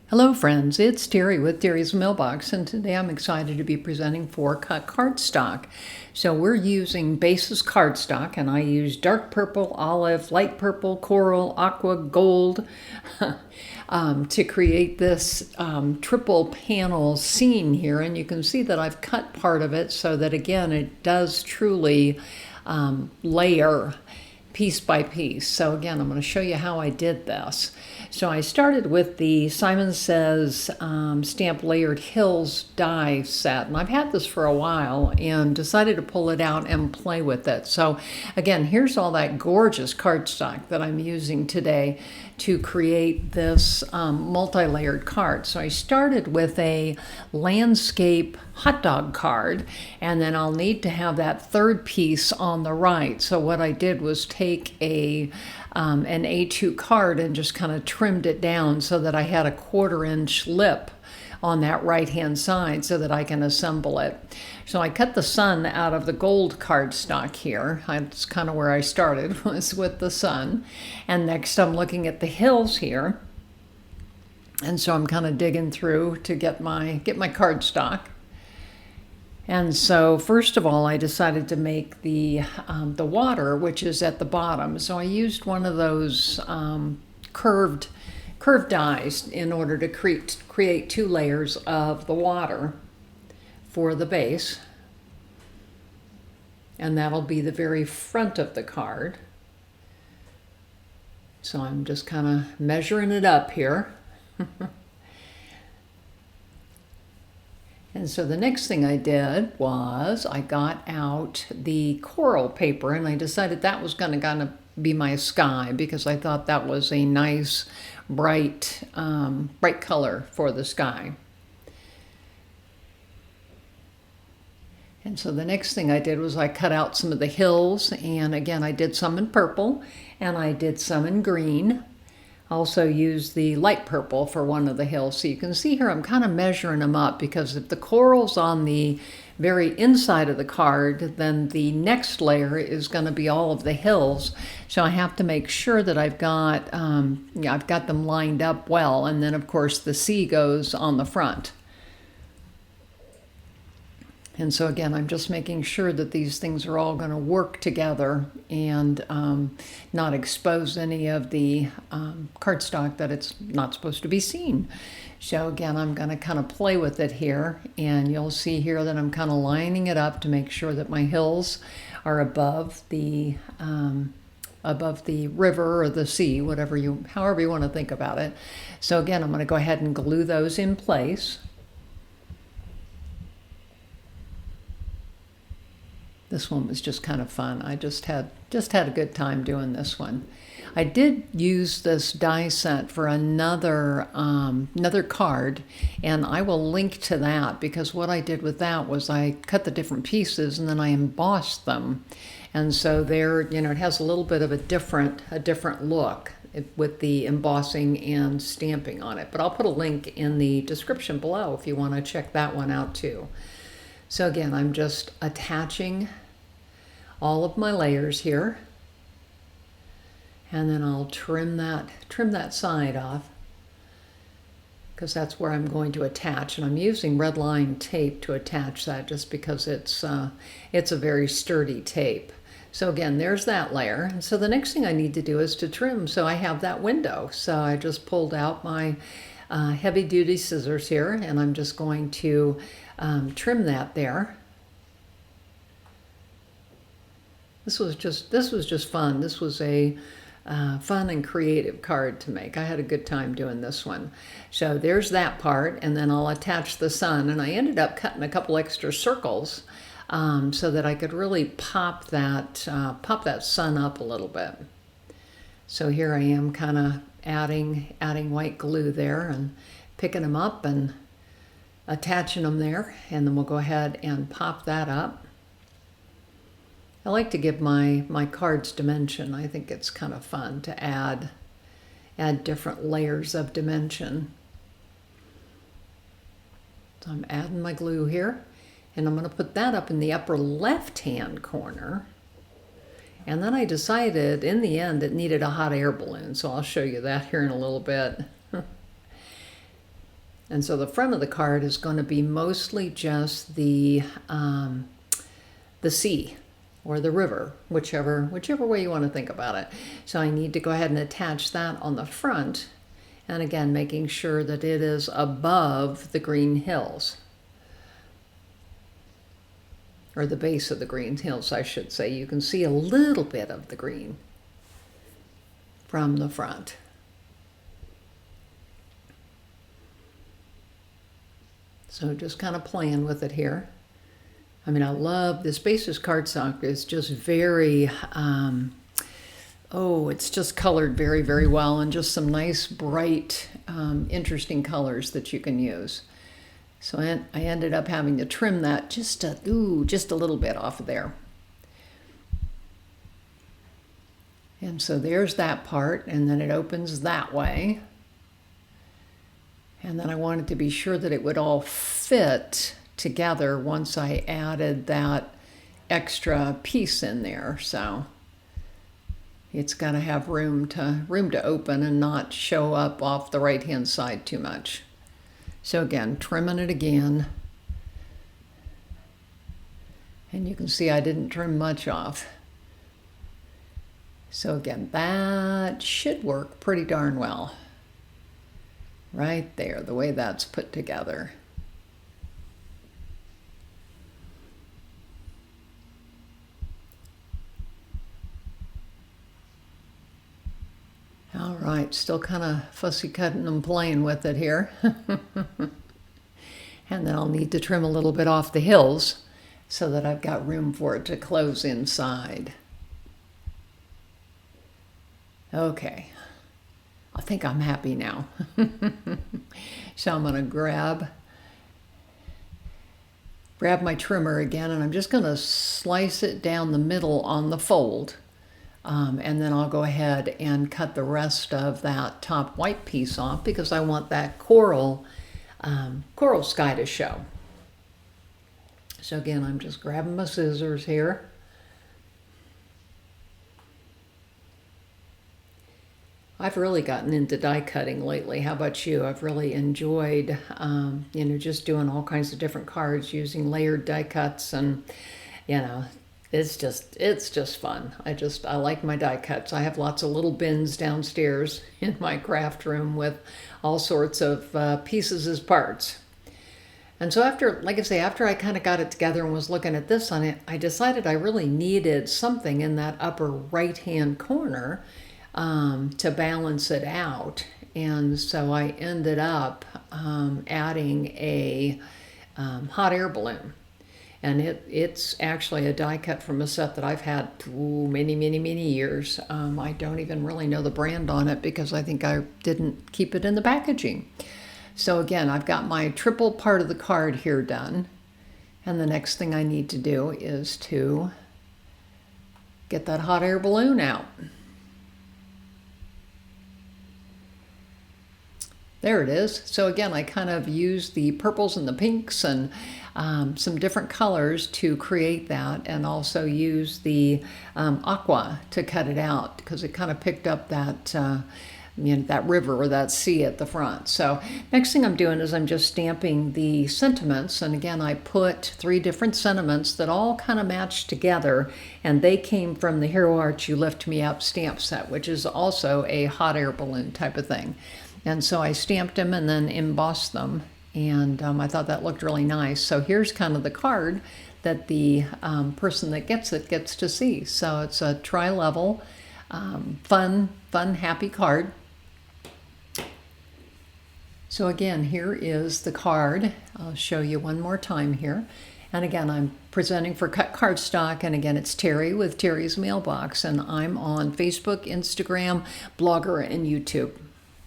Hello friends, it's Terry with Terry's Mailbox, and today I'm excited to be presenting 4-cut cardstock. So we're using Basis Cardstock, and I use dark purple, olive, light purple, coral, aqua, gold to create this triple panel scene here. And you can see that I've cut part of it so that again it does truly layer piece by piece. So again, I'm going to show you how I did this. So I started with the Simon Says Stamp Layered Hills die set, and I've had this for a while and decided to pull it out and play with it. So again, here's all that gorgeous cardstock that I'm using today to create this multi-layered card. So I started with a landscape hot dog card, and then I'll need to have that third piece on the right. So what I did was take an A2 card and just kind of trimmed it down so that I had a 1/4-inch lip on that right hand side so that I can assemble it. So I cut the sun out of the gold cardstock here. That's kind of where I started, was with the sun. And next I'm looking at the hills here. And so I'm kind of digging through to get my cardstock. And so first of all, I decided to make the water, which is at the bottom. So I used one of those curved dies in order to create 2 layers of the water for the base. And that'll be the very front of the card. So I'm just kind of measuring it up here. And so the next thing I did was I got out the coral paper, and I decided that was going to kind of be my sky because I thought that was a nice bright color for the sky. And so the next thing I did was I cut out some of the hills, and again I did some in purple and I did some in green. Also used the light purple for one of the hills. So you can see here I'm kind of measuring them up, because if the coral's on the very inside of the card, then the next layer is going to be all of the hills. So I have to make sure that I've got them lined up well, and then of course the sea goes on the front. And so again, I'm just making sure that these things are all going to work together and not expose any of the cardstock that it's not supposed to be seen. So again, I'm going to kind of play with it here, and you'll see here that I'm kind of lining it up to make sure that my hills are above the river or the sea, however you want to think about it. So again, I'm going to go ahead and glue those in place. This one was just kind of fun. I just had a good time doing this one. I did use this die set for another card, and I will link to that, because what I did with that was I cut the different pieces and then I embossed them. And so there, it has a little bit of a different look with the embossing and stamping on it. But I'll put a link in the description below if you want to check that one out too. So again, I'm just attaching all of my layers here, and then I'll trim that side off, because that's where I'm going to attach, and I'm using red line tape to attach that just because it's a very sturdy tape. So again, there's that layer, and so the next thing I need to do is to trim. So I have that window, so I just pulled out my heavy-duty scissors here, and I'm just going to trim that there. This was just fun. This was a fun and creative card to make. I had a good time doing this one. So there's that part, and then I'll attach the sun, and I ended up cutting a couple extra circles so that I could really pop that sun up a little bit. So here I am kind of adding white glue there and picking them up and attaching them there, and then we'll go ahead and pop that up. I like to give my cards dimension. I think it's kind of fun to add different layers of dimension. So I'm adding my glue here, and I'm going to put that up in the upper left-hand corner. And then I decided in the end it needed a hot air balloon, so I'll show you that here in a little bit. And so the front of the card is going to be mostly just the sea or the river, whichever way you want to think about it. So I need to go ahead and attach that on the front. And again, making sure that it is above the green hills. Or the base of the green hills, I should say. You can see a little bit of the green from the front. So just kind of playing with it here. I mean, I love this Basis cardstock. It's just very, it's just colored very, very well, and just some nice, bright, interesting colors that you can use. So I ended up having to trim that just a little bit off of there. And so there's that part, and then it opens that way. And then I wanted to be sure that it would all fit together once I added that extra piece in there. So it's got to have room to open and not show up off the right-hand side too much. So again, trimming it again. And you can see I didn't trim much off. So again, that should work pretty darn well. Right there, the way that's put together. All right, still kind of fussy cutting and playing with it here. And then I'll need to trim a little bit off the hills so that I've got room for it to close inside. Okay, I think I'm happy now. So I'm gonna grab my trimmer again, and I'm just gonna slice it down the middle on the fold. And then I'll go ahead and cut the rest of that top white piece off because I want that coral sky to show. So again, I'm just grabbing my scissors here. I've really gotten into die cutting lately. How about you? I've really enjoyed, just doing all kinds of different cards using layered die cuts, and it's just fun. I like my die cuts. I have lots of little bins downstairs in my craft room with all sorts of pieces as parts. And so after I kind of got it together and was looking at this on it, I decided I really needed something in that upper right-hand corner to balance it out. And so I ended up adding a hot air balloon. And it's actually a die cut from a set that I've had many, many, many years. I don't even really know the brand on it because I think I didn't keep it in the packaging. So again, I've got my triple part of the card here done. And the next thing I need to do is to get that hot air balloon out. There it is. So again, I kind of used the purples and the pinks and some different colors to create that, and also use the aqua to cut it out because it kind of picked up that that river or that sea at the front. So next thing I'm doing is I'm just stamping the sentiments, and again I put 3 different sentiments that all kind of match together, and they came from the Hero Arch You Lift Me Up stamp set, which is also a hot air balloon type of thing. And so I stamped them and then embossed them, and I thought that looked really nice. So here's kind of the card that the person that gets it gets to see. So it's a tri-level, fun, happy card. So again, here is the card. I'll show you one more time here. And again, I'm presenting for Cut Cardstock, and again, it's Terry with Terry's Mailbox, and I'm on Facebook, Instagram, Blogger, and YouTube.